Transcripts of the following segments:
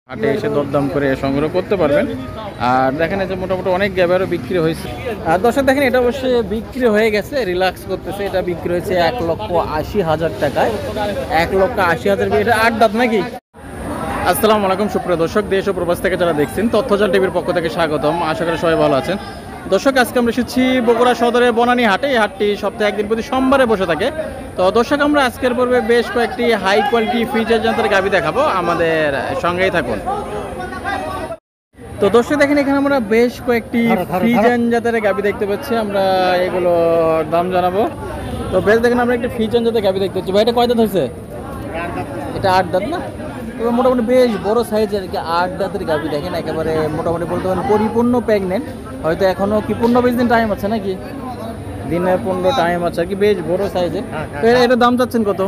হাটে এসে দরদাম করে সংগ্রহ করতে পারবেন। আর দেখেন যে মোটামুটি অনেক গ্যাবারও বিক্রি হয়েছে। আর দর্শক দেখেন এটা অবশ্যই বিক্রি হয়ে গেছে, রিল্যাক্স করতেছে। এটা বিক্রি হয়েছে 1,80,000 টাকায়। 1,80,000। এটা 8 দাঁত নাকি? আসসালামু আলাইকুম সুপ্রিয় দর্শক, দেশ ও প্রবাস থেকে যারা দেখছেন তথ্যজাল টিভির পক্ষ থেকে স্বাগতম। আশা করি সবাই ভালো আছেন। দর্শক আজকে আমরা এসেছি বগুড়া সদরের বনানী হাটে। এই হাটটি সপ্তাহে একদিন প্রতি সোমবারে বসে থাকে। তো দর্শক আমরা আজকের পর্বে বেশ কয়েকটি হাই কোয়ালিটি ফিচার যন্ত্রের গাভী দেখাবো, আমাদের সঙ্গেই থাকুন। তো দর্শক দেখেন এখানে আমরা বেশ কয়েকটি ফ্রিজেন জাতের গাভী দেখতে পাচ্ছি। আমরা এগুলো দাম জানাবো। তো বেশ দেখেন আমরা একটি ফ্রিজেন জাতের গাভী দেখতে পাচ্ছি। ভাই এটা কয় দাঁত হয়েছে? এটা 8 দাঁত না? তবে মোটামুটি বেশ বড় সাইজের 8 দাঁতের গাভী। দেখেন একেবারে মোটামুটি বলতে পারেন পরিপূর্ণ প্রেগনেন্ট। হয়তো এখনো কি 15-20 দিন টাইম আছে নাকি? দিনে 15 টাইম আছে আর কি, বেশ বড় সাইজের। তো এটার দাম চাচ্ছেন কত?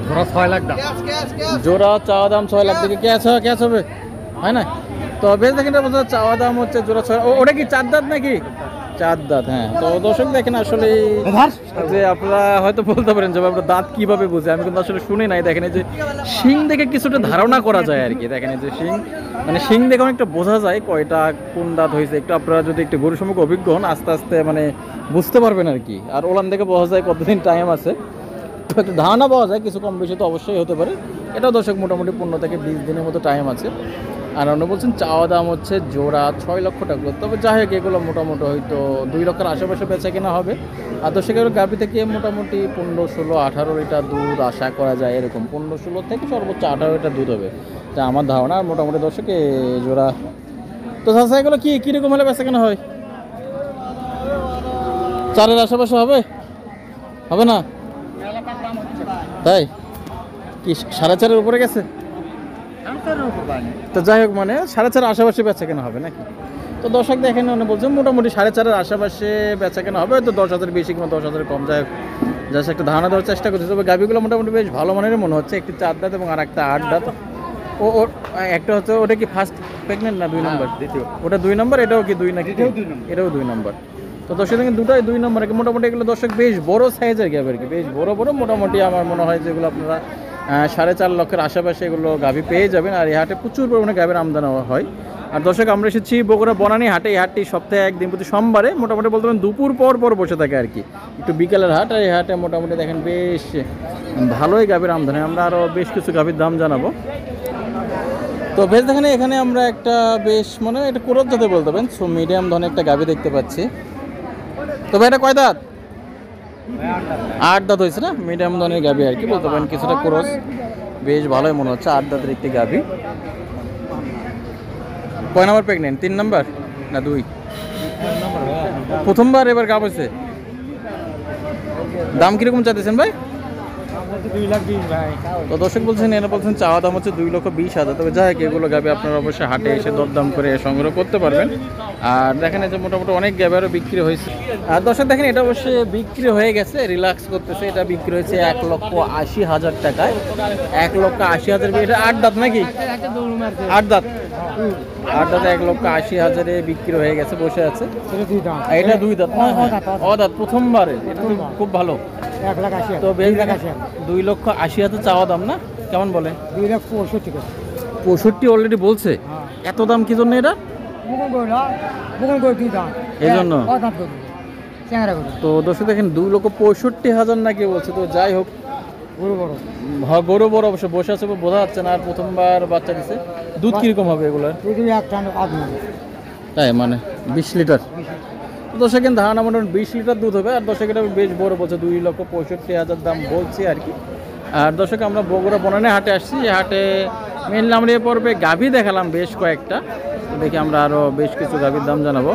জোড়া 6 লাখ দাম। জোড়া চাওয়া দাম 6 লাখ থেকে ক্যাশ হবে, হয় না? তো বেশ দেখেন এটা বলতে চাওয়া দাম হচ্ছে জোড়া 6। ওটা কি 4 দাঁত নাকি? 4 দাঁত। হ্যাঁ, তো দর্শক দেখেন আসলে যে আপনারা হয়তো বলতে পারেন যে আপনার দাঁত কিভাবে বুঝে, আমি কিন্তু আসলে শুনি নাই। দেখেন এই যে শিং দেখে কিছুটা ধারণা করা যায় আর কি। দেখেন এই যে শিং, মানে শিং দেখে অনেকটা বোঝা যায় কয়টা কোন দাঁত হয়েছে। একটু আপনারা যদি একটু গরু সম্পর্কে অভিজ্ঞ হন আস্তে আস্তে মানে বুঝতে পারবেন আর কি। আর ওলান দেখে বোঝা যায় কতদিন টাইম আছে, একটু ধারণা পাওয়া যায়। কিছু কম বেশি তো অবশ্যই হতে পারে। এটাও দর্শক মোটামুটি 15 থেকে 20 দিনের মতো টাইম আছে। আর অন্য বলছেন চাওয়া দাম হচ্ছে জোড়া 6 লক্ষ টাকা। তবে যাই হোক এগুলো মোটামুটি হয়তো 2 লক্ষের আশেপাশে বেচা কেনা হবে। আর দর্শক এগুলো গাভী থেকে মোটামুটি 15, 16, 18 লিটার দুধ আশা করা যায়। এরকম 15, 16 থেকে সর্বোচ্চ 18 লিটার দুধ হবে, তা আমার ধারণা। আর মোটামুটি দর্শকে জোড়া তো চাষা এগুলো কীরকম হলে বেচা কেনা হয়? 4-এর আশেপাশে হবে? হবে না তাই কি 4.5-এর উপরে গেছে? তো যাই হোক মানে 4.5 আশেপাশে বেচা কেনা হবে নাকি? তো দর্শক দেখেন মানে বলছেন মোটামুটি 4.5-এর আশেপাশে বেচা কেনা হবে। তো 10,000 বেশি কিংবা 10,000 কম, যাই হোক জাস্ট একটা ধারণা দেওয়ার চেষ্টা করছি। তবে গাভীগুলো মোটামুটি বেশ ভালো মানের মনে হচ্ছে। একটি 4 দাঁত এবং আর একটা 8 দাঁত। ও একটা হচ্ছে ওটা কি ফার্স্ট প্রেগনেন্ট না 2 নম্বর? দ্বিতীয়। ওটা 2 নম্বর, এটাও কি 2 নাকি? এটাও 2 নম্বর। তো দর্শক দেখেন দুটাই 2 নম্বর। মোটামুটি এগুলো দর্শক বেশ বড় সাইজের গাভী আর কি, বেশ বড় বড়। মোটামুটি আমার মনে হয় যেগুলো আপনারা 4.5 লক্ষের আশেপাশে এগুলো গাভী পেয়ে যাবেন। আর এই হাটে প্রচুর পরিমাণে গাভীর আমদানি হয়। আর দর্শক আমরা এসেছি বগুড়া বনানী হাটে। এই হাটটি সপ্তাহে একদিন প্রতি সোমবারে মোটামুটি বলতে পারেন দুপুর পর বসে থাকে আর কি, একটু বিকেলের হাট। আর এই হাটে মোটামুটি দেখেন বেশ ভালোই গাভীর আমদানি। আমরা আরও বেশ কিছু গাভীর দাম জানাবো। তো বেশ দেখেন এখানে আমরা একটা বেশ মনে হয় এটা কোরস জাতে বলতে পারেন, সো মিডিয়াম ধরনের একটা গাভী দেখতে পাচ্ছি। তবে এটা কয় দাঁত? 8 দাঁত হয়েছে না? মিডিয়াম ধরনের গাভী আর কি বলতে পারেন, কিছুটা ক্রস। বেশ ভালোই মনে হচ্ছে 8 দাঁতের একটি গাভী। কয় নম্বর প্রেগনেন্ট? 3 নম্বর না 2? প্রথমবার এবার গাভ হয়েছে। দাম কিরকম চাইতেছেন ভাই? 2 লাখ 20 ভাই। তো দর্শক বলছেন এরা বলছেন চাওয়া দাম হচ্ছে 2,20,000। তবে যাই হোক এগুলো গাভী আপনারা অবশ্যই হাটে এসে দরদাম করে সংগ্রহ করতে পারবেন। আর দেখেন যে মোটামুটি অনেক গাভীরও বিক্রি হয়েছে। আর দর্শক দেখেন এটা অবশ্যই বিক্রি হয়ে গেছে, রিল্যাক্স করতেছে। এটা বিক্রি হয়েছে 1,80,000 টাকায়। 1,80,000। এটা 8 দাঁত নাকি? 8 দাঁত। 8 দাঁত 1,80,000-এ বিক্রি হয়ে গেছে, বসে আছে। এটা 2 দাঁত না? অদাঁত, প্রথমবারে। এটা তো খুব ভালো। 1,80,000। তো 2,80,000 চাওয়া দাম না? কেমন বলে? 2,65,000। 65 অলরেডি বলছে। এত দাম কি জন্য এটা? এই জন্য। তো দর্শক দেখেন 2,65,000 নাকি বলছে। তো যাই হোক গরু বড় অবশ্য বসে আছে বোঝা যাচ্ছে না। আর প্রথমবার বাচ্চা দিছে। দুধ কিরকম হবে এগুলোর? তাই মানে 20 লিটার। তো দর্শক ধারণা মোটামুটি 20 লিটার দুধ হবে। আর দর্শক এটা বেশ বড় বলছে, 2,65,000 দাম বলছি আর কি। আর দর্শক আমরা বগুড়া বনানী হাটে আসছি। এই হাটে মেনলি আমরা এ পর্বে গাভী দেখালাম বেশ কয়েকটা। দেখি আমরা আরও বেশ কিছু গাভীর দাম জানাবো।